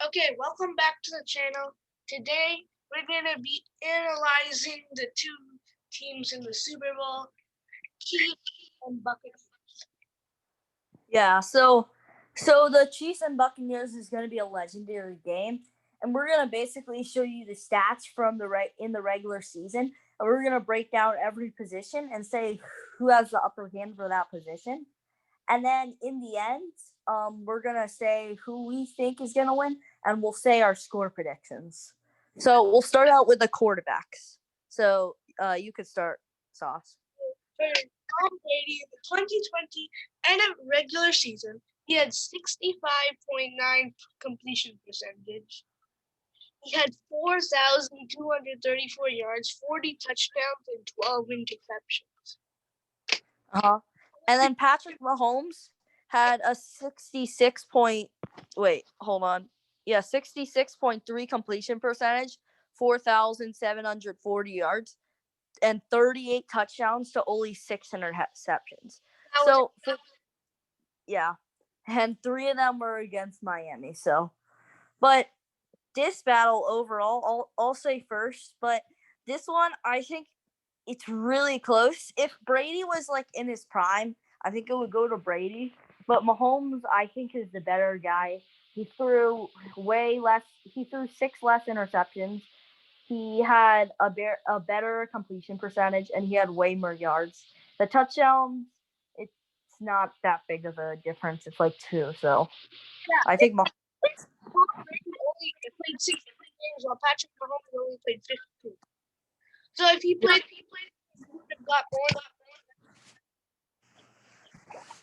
Okay, welcome back to the channel. Today, we're going to be analyzing the two teams in the Super Bowl, Chiefs and Buccaneers. Yeah, so the Chiefs and Buccaneers is going to be a legendary game, and we're going to basically show you the stats from in the regular season, and we're going to break down every position and say who has the upper hand for that position. And then in the end, we're going to say who we think is going to win, and we'll say our score predictions. So we'll start out with the quarterbacks. So you could start, Sauce. For Tom Brady in the 2020 NFL regular season, he had 65.9 completion percentage. He had 4,234 yards, 40 touchdowns, and 12 interceptions. And then Patrick Mahomes had a 66.3 completion percentage, 4,740 yards, and 38 touchdowns to only 6 interceptions. And 3 of them were against Miami. But this battle overall, I'll say first, but this one, I think it's really close. If Brady was like in his prime, I think it would go to Brady. But Mahomes, I think, is the better guy. He threw way less. He threw 6 less interceptions. He had a better completion percentage, and he had way more yards. The touchdowns, it's not that big of a difference. It's like 2. So yeah, I think Tom Brady only played 60 games, while Patrick Mahomes only played 52. So if he played, he would have got more.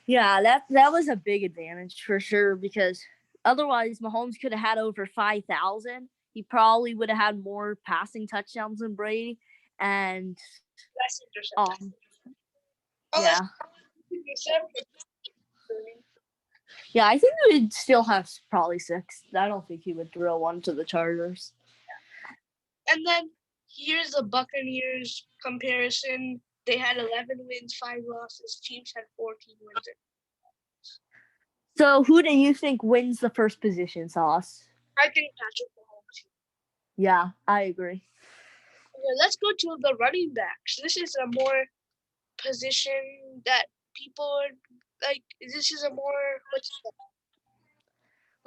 Yeah, that was a big advantage for sure, because otherwise Mahomes could have had over 5,000. He probably would have had more passing touchdowns than Brady, and less interceptions. Yeah, I think he would still have probably 6. I don't think he would throw one to the Chargers. And then here's the Buccaneers comparison. They had 11 wins, 5 losses. Chiefs had 14 wins. So who do you think wins the first position, Sauce? I think Patrick Mahomes. Yeah, I agree. Okay, let's go to the running backs. This is a more position that people like. This is a more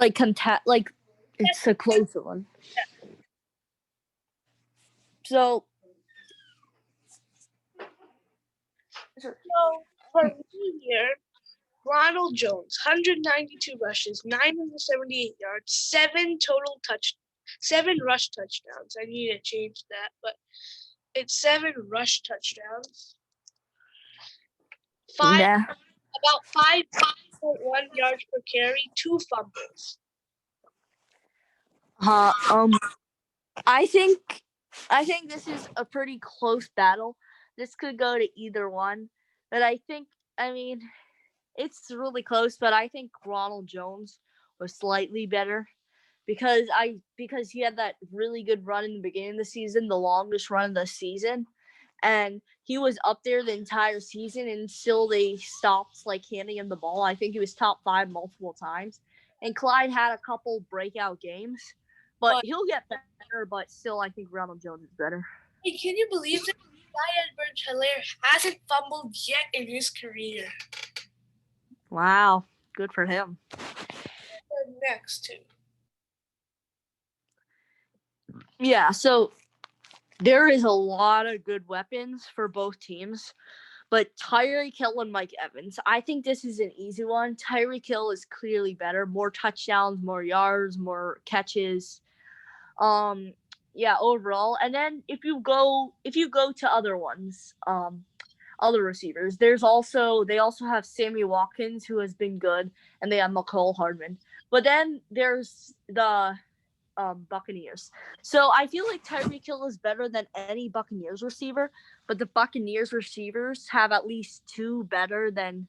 like it's a closer one. Yeah. So for me here, Ronald Jones, 192 rushes, 978 yards, 7 rush touchdowns. I need to change that, but it's 7 rush touchdowns. About 5.1 yards per carry, 2 fumbles. I think this is a pretty close battle. This could go to either one, but it's really close. But I think Ronald Jones was slightly better because he had that really good run in the beginning of the season, the longest run of the season, and he was up there the entire season until they stopped handing him the ball. I think he was top 5 multiple times, and Clyde had a couple breakout games. But he'll get better, but still, I think Ronald Jones is better. Hey, can you believe that Clyde Edwards-Helaire hasn't fumbled yet in his career? Wow, good for him. Next two. Yeah, so there is a lot of good weapons for both teams, but Tyreek Hill and Mike Evans, I think this is an easy one. Tyreek Hill is clearly better, more touchdowns, more yards, more catches. Overall. And then if you go to other ones, other receivers, they also have Sammy Watkins, who has been good, and they have McCall Hardman. But then there's the Buccaneers. So I feel like Tyreek Hill is better than any Buccaneers receiver, but the Buccaneers receivers have at least 2 better than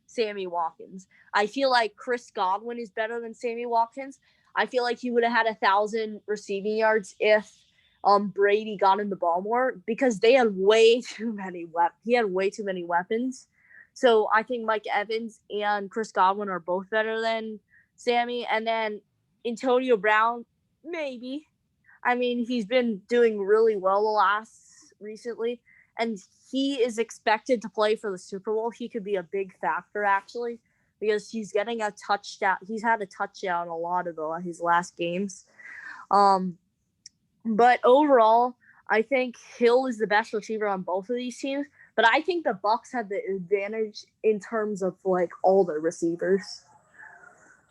Sammy Watkins. I feel like Chris Godwin is better than Sammy Watkins. I feel like he would have had 1,000 receiving yards if Brady got him the ball more, because they had way too many He had way too many weapons. So I think Mike Evans and Chris Godwin are both better than Sammy, and then Antonio Brown, maybe. I mean, he's been doing really well recently, and he is expected to play for the Super Bowl. He could be a big factor, actually, because he's getting a touchdown. He's had a touchdown a lot of his last games. But overall, I think Hill is the best receiver on both of these teams. But I think the Bucks have the advantage in terms of like all their receivers.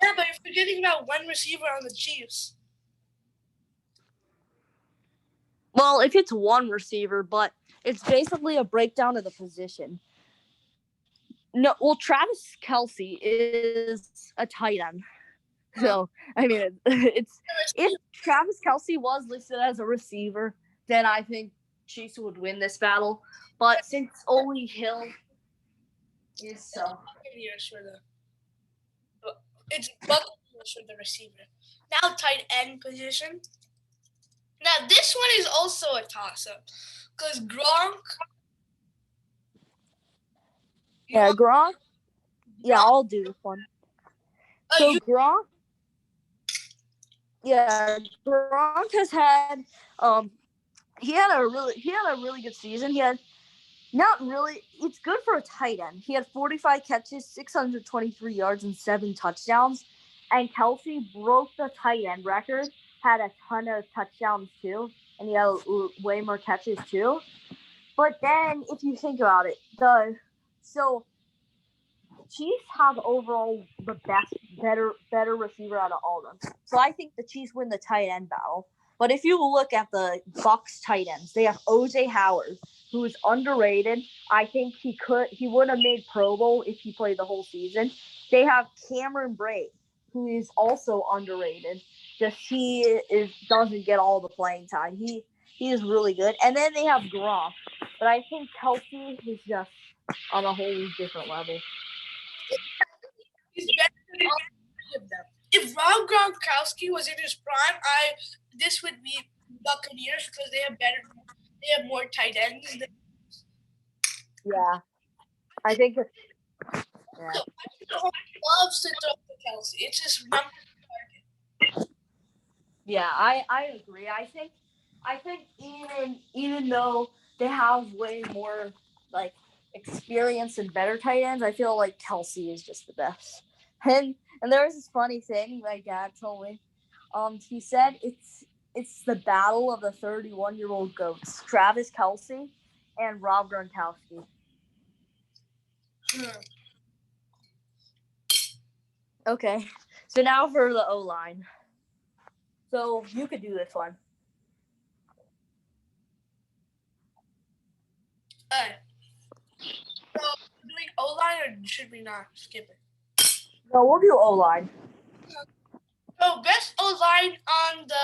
Yeah, but you're forgetting about one receiver on the Chiefs. Well, if it's one receiver, but it's basically a breakdown of the position. No, well, Travis Kelce is a tight end. So, I mean, it's if Travis Kelce was listed as a receiver, then I think Chiefs would win this battle. But since only Hill is so. It's Buccaneers for the receiver. Now tight end position. Now this one is also a toss-up because Gronk. Yeah, Gronk. Yeah, I'll do this one. So Gronk. Yeah, Gronk has had he had a really good season. He had not really. It's good for a tight end. He had 45 catches, 623 yards, and 7 touchdowns. And Kelce broke the tight end record. Had a ton of touchdowns too, and he had way more catches too. But then, if you think about it, Chiefs have overall the better receiver out of all of them. So I think the Chiefs win the tight end battle. But if you look at the Bucs tight ends, they have O.J. Howard, who is underrated. I think he would have made Pro Bowl if he played the whole season. They have Cameron Brate, who is also underrated. Just doesn't get all the playing time. He is really good. And then they have Gronk. But I think Kelce is just on a whole different level. He's better than all three of them. If Rob Gronkowski was in his prime, this would be Buccaneers because they have more tight ends. Yeah, I think. Yeah. Loves to throw to Kelce. It's his number target. Yeah, I agree. I think even though they have way more like experience and better tight ends, I feel like Kelce is just the best. And there was this funny thing my dad told me. He said it's the battle of the 31-year-old goats, Travis Kelce and Rob Gronkowski. Okay, so now for the O-line. So you could do this one. So doing O-line or should we not skip it? No, we'll do O-line. So best O-line on the.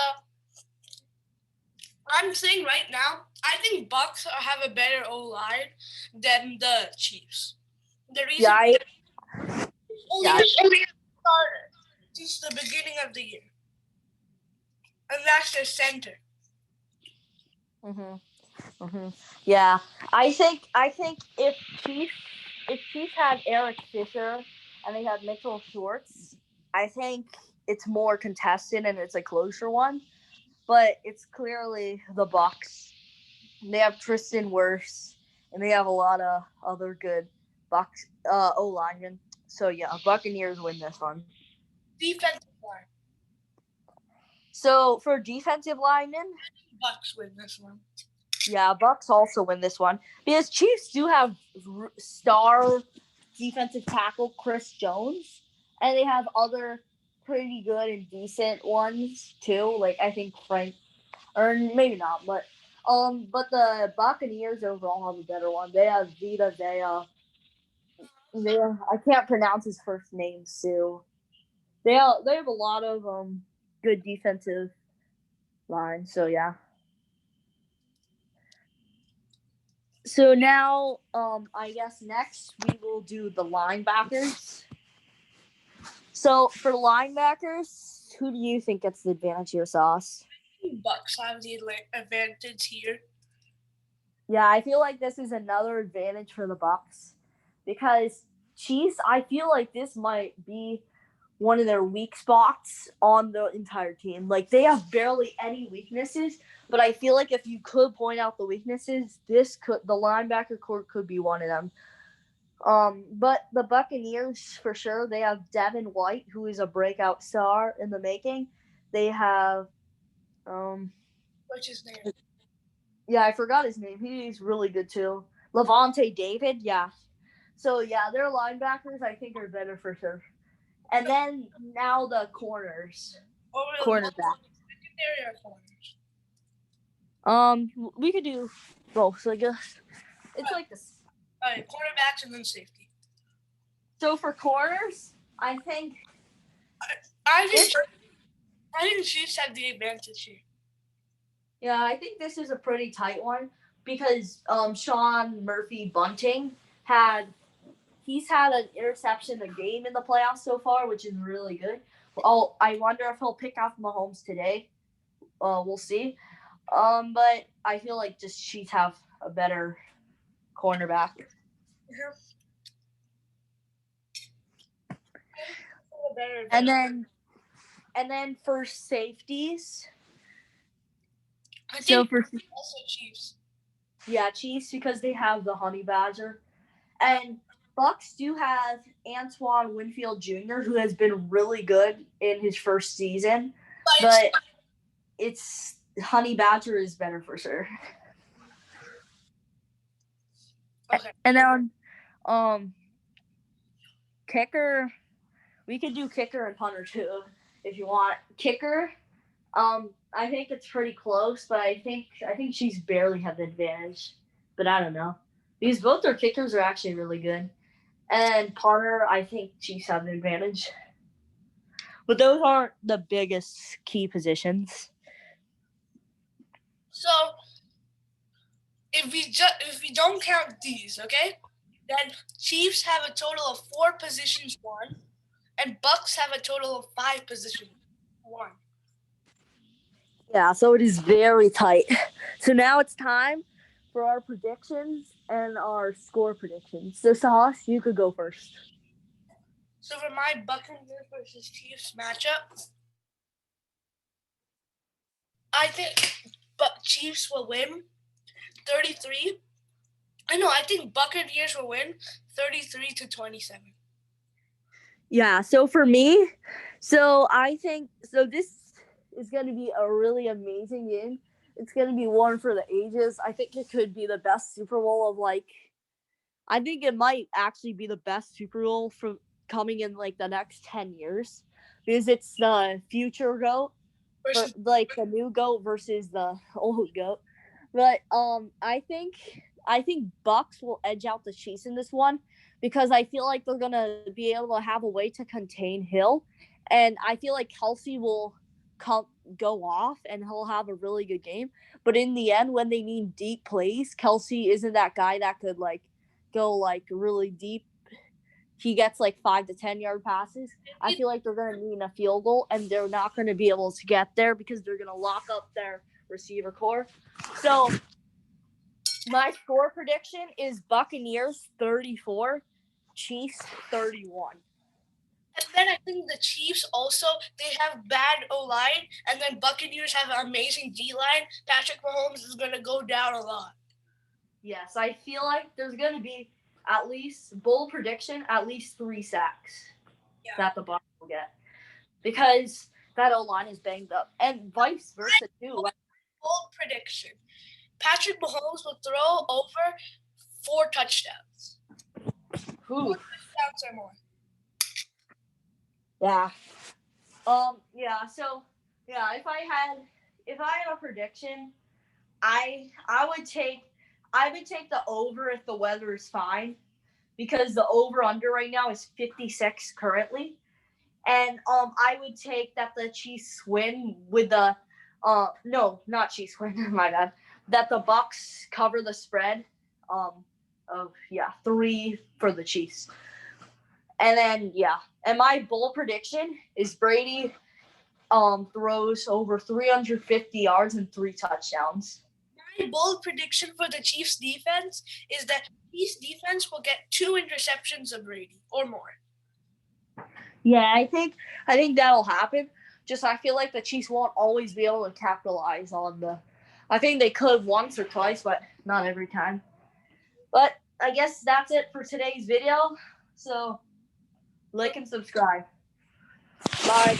I'm saying right now, I think Bucs have a better O-line than the Chiefs. The reason only a starter since the beginning of the year, and that's their center. Yeah, I think if Chiefs had Eric Fisher and they had Mitchell Schwartz, I think it's more contested and it's a closer one. But it's clearly the Bucs. They have Tristan Wirfs and they have a lot of other good Bucs O linemen. So yeah, Buccaneers win this one. Defensive line. So for defensive linemen, Bucs win this one. Yeah, Bucs also win this one because Chiefs do have star defensive tackle Chris Jones, and they have other pretty good and decent ones too. Like I think Frank, or maybe not, but the Buccaneers overall have a better one. They have Vita Vea. I can't pronounce his first name, Sue. They have a lot of good defensive lines. So yeah. So now, I guess next we will do the linebackers. So for linebackers, who do you think gets the advantage here, Sauce? Bucs have the advantage here. Yeah, I feel like this is another advantage for the Bucs because Chiefs. I feel like this might be one of their weak spots on the entire team. Like, they have barely any weaknesses, but I feel like if you could point out the weaknesses, the linebacker core could be one of them. But the Buccaneers, for sure, they have Devin White, who is a breakout star in the making. They have, what's his name? Yeah, I forgot his name. He's really good too. Levante David, yeah. So yeah, their linebackers I think are better for sure. And then now the corners. Cornerback. Secondary or corners? We could do both, I guess. It's like this. All right, cornerbacks and then safety. So for corners, I think I think Chiefs have the advantage here. Yeah, I think this is a pretty tight one because Sean Murphy Bunting he's had an interception a game in the playoffs so far, which is really good. I wonder if he'll pick off Mahomes today. We'll see. But I feel like just Chiefs have a better cornerback. And then for safeties, I think also Chiefs. Yeah, Chiefs because they have the Honey Badger, and Bucks do have Antoine Winfield Jr., who has been really good in his first season, but it's Honey Badger is better for sure. Okay. And then, kicker, we could do kicker and punter too if you want. Kicker, I think it's pretty close, but I think Chiefs barely have the advantage. But I don't know. Because both their kickers are actually really good. And punter, I think Chiefs have the advantage. But those aren't the biggest key positions. So if we don't count these, okay, then Chiefs have a total of 4 positions won, and Bucks have a total of 5 positions won. Yeah, so it is very tight. So now it's time for our predictions and our score predictions. So Sahas, you could go first. So for my Buccaneers versus Chiefs matchup, I think Chiefs will win 33. I think Buccaneers will win 33-27. Yeah, so for me, I think this is going to be a really amazing game. It's going to be one for the ages. I think it could be the best Super Bowl of I think it might actually be the best Super Bowl from coming in the next 10 years because it's the future GOAT, the new GOAT versus the old GOAT. But I think Bucks will edge out the Chiefs in this one because I feel like they're going to be able to have a way to contain Hill. And I feel like Kelsey will go off and he'll have a really good game. But in the end, when they need deep plays, Kelsey isn't that guy that could go really deep. He gets 5 to 10 yard passes. I feel like they're going to need a field goal and they're not going to be able to get there because they're going to lock up their receiver core. So my score prediction is Buccaneers 34, Chiefs 31. And then I think the Chiefs also, they have bad O-line, and then Buccaneers have an amazing D-line. Patrick Mahomes is going to go down a lot. Yes, I feel like there's going to be at least 3 sacks that the Bucs will get. Because that O-line is banged up. And vice versa, too. Bold prediction. Patrick Mahomes will throw over 4 touchdowns. 4 touchdowns or more. Yeah. So if I had a prediction, I would take the over if the weather is fine, because the over under right now is 56 currently, and I would take that the Chiefs win with the no, not Chiefs win, my bad, that the Bucks cover the spread of 3 for the Chiefs. And then, and my bold prediction is Brady throws over 350 yards and 3 touchdowns. My bold prediction for the Chiefs defense is that Chiefs defense will get 2 interceptions of Brady or more. Yeah, I think that'll happen. Just I feel like the Chiefs won't always be able to capitalize on the. I think they could once or twice, but not every time. But I guess that's it for today's video. So like and subscribe. Bye.